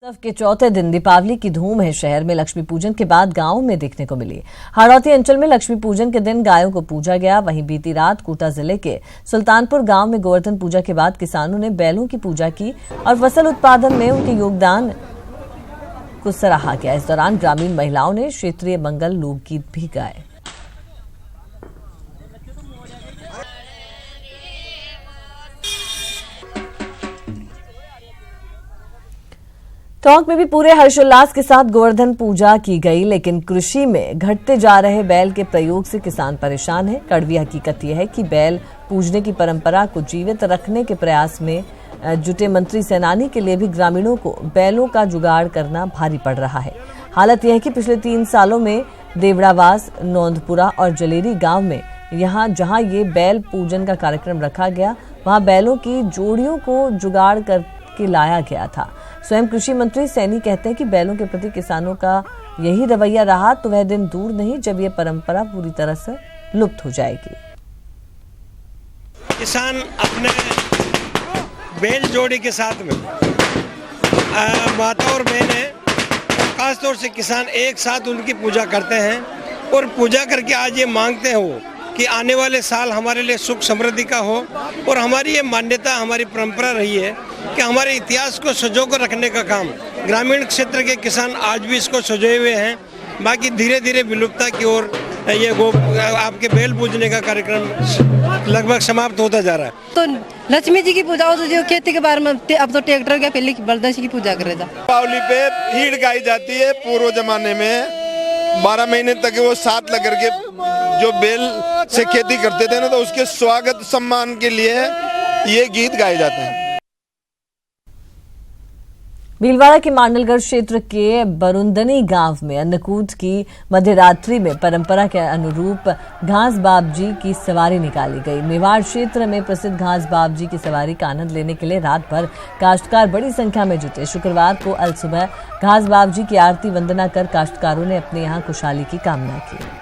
उत्सव के चौथे दिन दीपावली की धूम है शहर में। लक्ष्मी पूजन के बाद गांवों में देखने को मिली। हाड़ौती अंचल में लक्ष्मी पूजन के दिन गायों को पूजा गया। वहीं बीती रात कोटा जिले के सुल्तानपुर गांव में गोवर्धन पूजा के बाद किसानों ने बैलों की पूजा की और फसल उत्पादन में उनके योगदान को सराहा गया। इस दौरान ग्रामीण महिलाओं ने क्षेत्रीय मंगल लोकगीत भी गाए। टोंक में भी पूरे हर्षोल्लास के साथ गोवर्धन पूजा की गई, लेकिन कृषि में घटते जा रहे बैल के प्रयोग से किसान परेशान है। कड़वी हकीकत यह है कि बैल पूजने की परंपरा को जीवित रखने के प्रयास में जुटे मंत्री सेनानी के लिए भी ग्रामीणों को बैलों का जुगाड़ करना भारी पड़ रहा है। हालत यह है कि पिछले 3 सालों में देवड़ावास, नौंदपुरा और जलेरी गांव में जहां ये बैल पूजन का कार्यक्रम रखा गया, वहां बैलों की जोड़ियों को जुगाड़ करके लाया गया था। स्वयं कृषि मंत्री सैनी कहते हैं कि बैलों के प्रति किसानों का यही रवैया रहा तो वह दिन दूर नहीं जब यह परंपरा पूरी तरह से लुप्त हो जाएगी। किसान अपने बैल जोड़ी के साथ में माता और बहनें, खासतौर से किसान एक साथ उनकी पूजा करते हैं और पूजा करके आज ये मांगते हैं वो कि आने वाले साल हमारे लिए सुख समृद्धि का हो। और हमारी ये मान्यता, हमारी परंपरा रही है कि हमारे इतिहास को संजो कर रखने का काम ग्रामीण क्षेत्र के किसान आज भी इसको संजोए हुए हैं। बाकी धीरे धीरे विलुप्तता की ओर ये आपके बैल पूजने का कार्यक्रम लगभग समाप्त होता जा रहा है। तो लक्ष्मी जी की पूजा हो तो जो खेती के बारे में अब तो ट्रैक्टर के पहले बलदासी की पूजा कर रहा था। दीपावली पे भीड़ गाई जाती है। पूर्व जमाने में 12 महीने तक वो साथ लग करके जो बैल से खेती करते थे ना, तो उसके स्वागत सम्मान के लिए ये गीत गाए जाते हैं। भीलवाड़ा के मांडलगढ़ क्षेत्र के बरुंदनी गांव में अन्नकूट की मध्यरात्रि में परंपरा के अनुरूप घास बाप जी की सवारी निकाली गई। मेवाड़ क्षेत्र में प्रसिद्ध घास बाप जी की सवारी का आनंद लेने के लिए रात भर काश्तकार बड़ी संख्या में जुटे। शुक्रवार को अल सुबह घास बाप जी की आरती वंदना कर काश्तकारों ने अपने यहाँ खुशहाली की कामना की।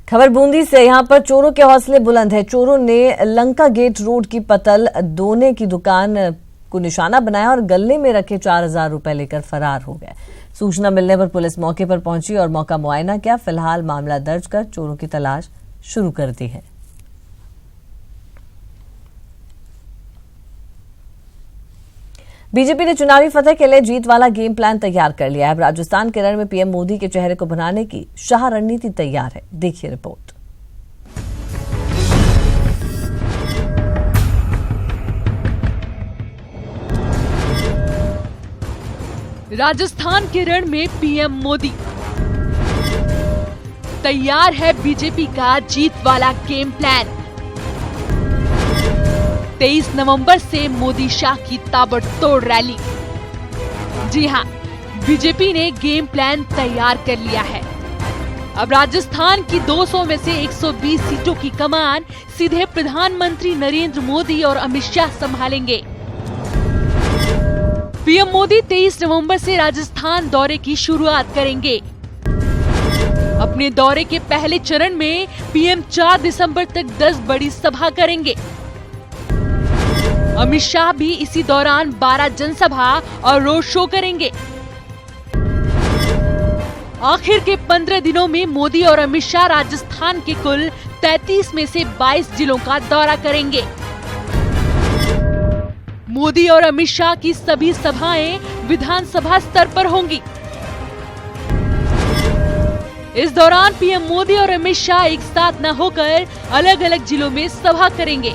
खबर बूंदी से, यहां पर चोरों के हौसले बुलंद है। चोरों ने लंका गेट रोड की पतल दोने की दुकान को निशाना बनाया और गले में रखे 4000 रुपए लेकर फरार हो गए। सूचना मिलने पर पुलिस मौके पर पहुंची और मौका मुआयना किया। फिलहाल मामला दर्ज कर चोरों की तलाश शुरू कर दी है। बीजेपी ने चुनावी फतह के लिए जीत वाला गेम प्लान तैयार कर लिया है। अब राजस्थान के रण में पीएम मोदी के चेहरे को बनाने की शाह रणनीति तैयार है। देखिए रिपोर्ट। राजस्थान के रण में पीएम मोदी, तैयार है बीजेपी का जीत वाला गेम प्लान। 23 नवंबर से मोदी शाह की ताबड़तोड़ रैली। जी हां, बीजेपी ने गेम प्लान तैयार कर लिया है। अब राजस्थान की 200 में से 120 सीटों की कमान सीधे प्रधानमंत्री नरेंद्र मोदी और अमित शाह संभालेंगे। पीएम मोदी 23 नवंबर से राजस्थान दौरे की शुरुआत करेंगे। अपने दौरे के पहले चरण में पीएम 4 दिसंबर तक 10 बड़ी सभा करेंगे। अमित शाह भी इसी दौरान 12 जनसभा और रोड शो करेंगे। आखिर के 15 दिनों में मोदी और अमित शाह राजस्थान के कुल 33 में से 22 जिलों का दौरा करेंगे। मोदी और अमित शाह की सभी सभाएं विधानसभा स्तर पर होंगी। इस दौरान पीएम मोदी और अमित शाह एक साथ न होकर अलग अलग जिलों में सभा करेंगे।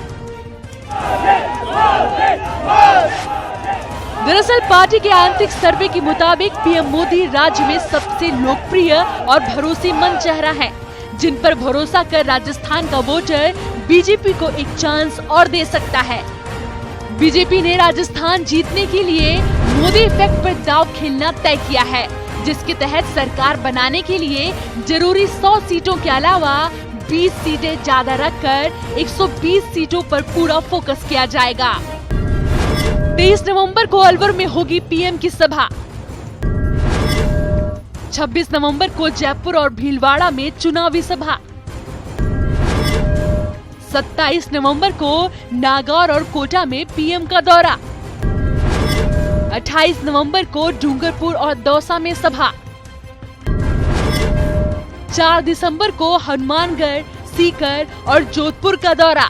दरअसल पार्टी के आंतरिक सर्वे के मुताबिक पीएम मोदी राज्य में सबसे लोकप्रिय और भरोसेमंद चेहरा है, जिन पर भरोसा कर राजस्थान का वोटर बीजेपी को एक चांस और दे सकता है। बीजेपी ने राजस्थान जीतने के लिए मोदी इफेक्ट पर दांव खेलना तय किया है, जिसके तहत सरकार बनाने के लिए जरूरी 100 सीटों के अलावा 20 सीटें ज्यादा रखकर 120 सीटों पर पूरा फोकस किया जाएगा। 23 नवंबर को अलवर में होगी पीएम की सभा। 26 नवंबर को जयपुर और भीलवाड़ा में चुनावी सभा। 27 नवंबर को नागौर और कोटा में पीएम का दौरा। 28 नवंबर को डूंगरपुर और दौसा में सभा। 4 दिसंबर को हनुमानगढ़, सीकर और जोधपुर का दौरा।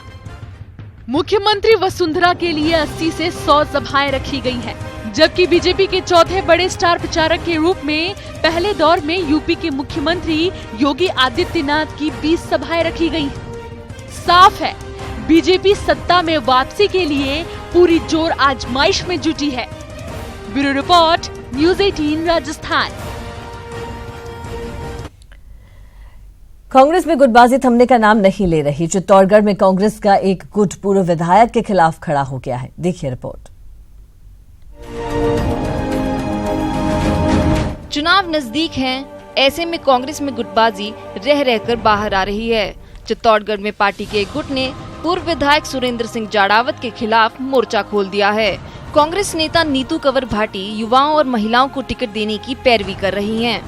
मुख्यमंत्री वसुंधरा के लिए 80 से 100 सभाएं रखी गई हैं, जबकि बीजेपी के चौथे बड़े स्टार प्रचारक के रूप में पहले दौर में यूपी के मुख्यमंत्री योगी आदित्यनाथ की 20 सभाएं रखी गई। साफ है, बीजेपी सत्ता में वापसी के लिए पूरी जोर आजमाइश में जुटी है। Bureau report, news 18 Rajasthan. Congress में गुटबाजी थमने का नाम नहीं ले रही। चित्तौड़गढ़ में कांग्रेस का एक गुट पूर्व विधायक के खिलाफ खड़ा हो गया है। देखिए रिपोर्ट। चुनाव नजदीक हैं, ऐसे में कांग्रेस में गुटबाजी रह रहकर बाहर आ रही है। चित्तौड़गढ़ में पार्टी के एक गुट ने पूर्व विधायक सुरेंद्र सिंह जाड़ावत के खिलाफ मोर्चा खोल दिया है। कांग्रेस नेता नीतू कंवर भाटी युवाओं और महिलाओं को टिकट देने की पैरवी कर रही हैं।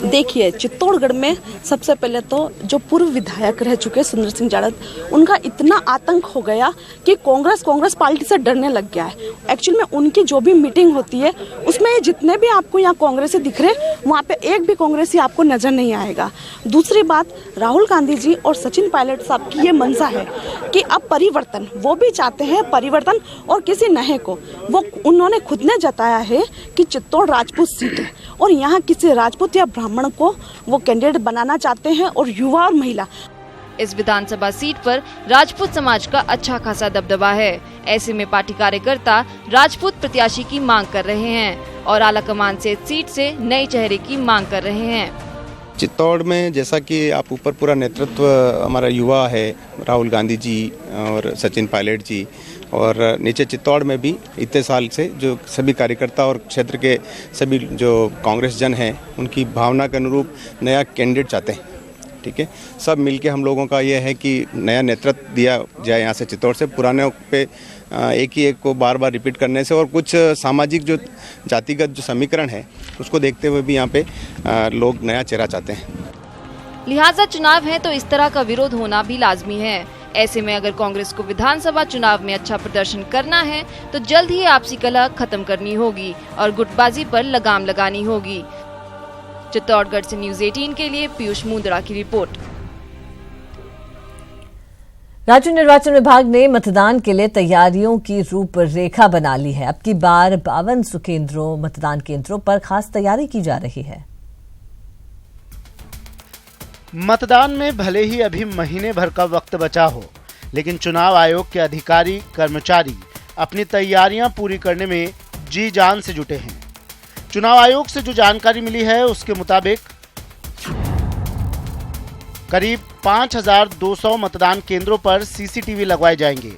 देखिए, चित्तौड़गढ़ में सबसे पहले तो जो पूर्व विधायक रह चुके सुरेंद्र सिंह जाड़ावत, उनका इतना आतंक हो गया कि कांग्रेस पार्टी से डरने लग गया है। एक्चुअल में उनकी जो भी मीटिंग होती है उसमें जितने भी आपको यहाँ कांग्रेसी दिख रहे, वहाँ पे एक भी कांग्रेसी आपको नजर नहीं आएगा। दूसरी बात, राहुल गांधी जी और सचिन पायलट साहब की ये मंशा है कि अब परिवर्तन, वो भी चाहते हैं परिवर्तन और किसी नए को। वो उन्होंने खुद ने जताया है कि चित्तौड़ राजपूत सीट है और यहाँ किसी राजपूत या ब्राह्मण को वो कैंडिडेट बनाना चाहते हैं, और युवा और महिला। इस विधानसभा सीट पर राजपूत समाज का अच्छा खासा दबदबा है। ऐसे में पार्टी कार्यकर्ता राजपूत प्रत्याशी की मांग कर रहे हैं और आलाकमान से सीट से नए चेहरे की मांग कर रहे हैं। चित्तौड़ में जैसा कि आप ऊपर पूरा नेतृत्व हमारा युवा है, राहुल गांधी जी और सचिन पायलट जी, और नीचे चित्तौड़ में भी इतने साल से जो सभी कार्यकर्ता और क्षेत्र के सभी जो कांग्रेस जन हैं, उनकी भावना के अनुरूप नया कैंडिडेट चाहते हैं। ठीक है, सब मिलके हम लोगों का ये है कि नया नेतृत्व दिया जाए यहाँ से चित्तौड़ से। पुराने पे एक ही एक को बार बार रिपीट करने से और कुछ सामाजिक जो जातिगत जो समीकरण है उसको देखते हुए भी यहाँ पे लोग नया चेहरा चाहते हैं। लिहाजा चुनाव है तो इस तरह का विरोध होना भी लाजमी है। ऐसे में अगर कांग्रेस को विधानसभा चुनाव में अच्छा प्रदर्शन करना है तो जल्द ही आपसी कलह खत्म करनी होगी और गुटबाजी पर लगाम लगानी होगी। चित्तौड़गढ़ से न्यूज़ 18 के लिए पीयूष मुंदड़ा की रिपोर्ट। राज्य निर्वाचन विभाग ने मतदान के लिए तैयारियों की रूपरेखा बना ली है। अब की बार 52 मतदान केंद्रों पर खास तैयारी की जा रही है। मतदान में भले ही अभी महीने भर का वक्त बचा हो, लेकिन चुनाव आयोग के अधिकारी कर्मचारी अपनी तैयारियां पूरी करने में जी जान से जुटे हैं। चुनाव आयोग से जो जानकारी मिली है उसके मुताबिक करीब 5200 मतदान केंद्रों पर सीसीटीवी लगवाए जाएंगे।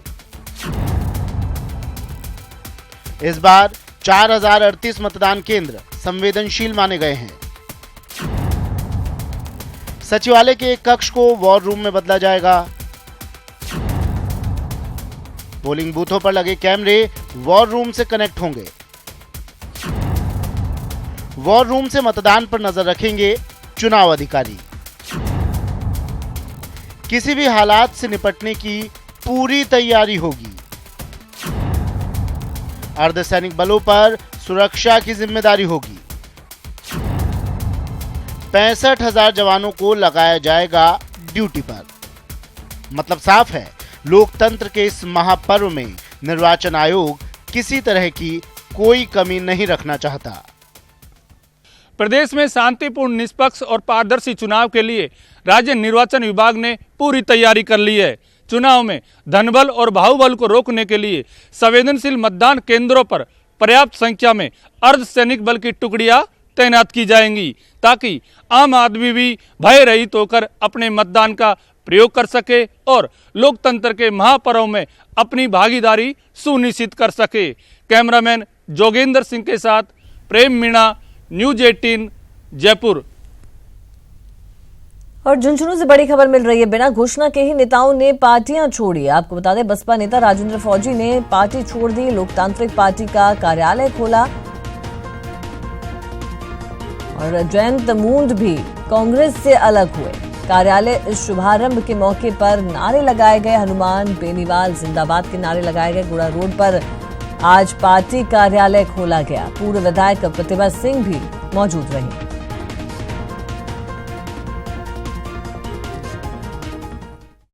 इस बार 4038 मतदान केंद्र संवेदनशील माने गए हैं। सचिवालय के एक कक्ष को वॉर रूम में बदला जाएगा। पोलिंग बूथों पर लगे कैमरे वॉर रूम से कनेक्ट होंगे। वॉर रूम से मतदान पर नजर रखेंगे चुनाव अधिकारी। किसी भी हालात से निपटने की पूरी तैयारी होगी। अर्धसैनिक बलों पर सुरक्षा की जिम्मेदारी होगी। 65,000 जवानों को लगाया जाएगा ड्यूटी पर। मतलब साफ है, लोकतंत्र के इस महापर्व में निर्वाचन आयोग किसी तरह की कोई कमी नहीं रखना चाहता। प्रदेश में शांतिपूर्ण, निष्पक्ष और पारदर्शी चुनाव के लिए राज्य निर्वाचन विभाग ने पूरी तैयारी कर ली है। चुनाव में धनबल और बाहुबल को रोकने के लिए संवेदनशील मतदान केंद्रों पर पर्याप्त संख्या में अर्धसैनिक बल की टुकड़ियां तैनात की जाएंगी, ताकि आम आदमी भी भय रहित होकर अपने मतदान का प्रयोग कर सके और लोकतंत्र के महापर्व में अपनी भागीदारी सुनिश्चित कर सके। कैमरामैन जोगेंद्र सिंह के साथ प्रेम मीणा, न्यूज़ 18 जयपुर। और झुंझुनू से बड़ी खबर मिल रही है। बिना घोषणा के ही नेताओं ने पार्टियां छोड़ी। आपको बता दें, बसपा नेता राजेंद्र फौजी ने पार्टी छोड़ दी। लोकतांत्रिक पार्टी का कार्यालय खोला और जयंत मूंड भी कांग्रेस से अलग हुए। कार्यालय शुभारंभ के मौके पर नारे लगाए गए। हनुमान बेनीवाल जिंदाबाद के नारे लगाए गए। गुड़ा रोड पर आज पार्टी कार्यालय खोला गया। पूर्व विधायक प्रतिभा सिंह भी मौजूद रही।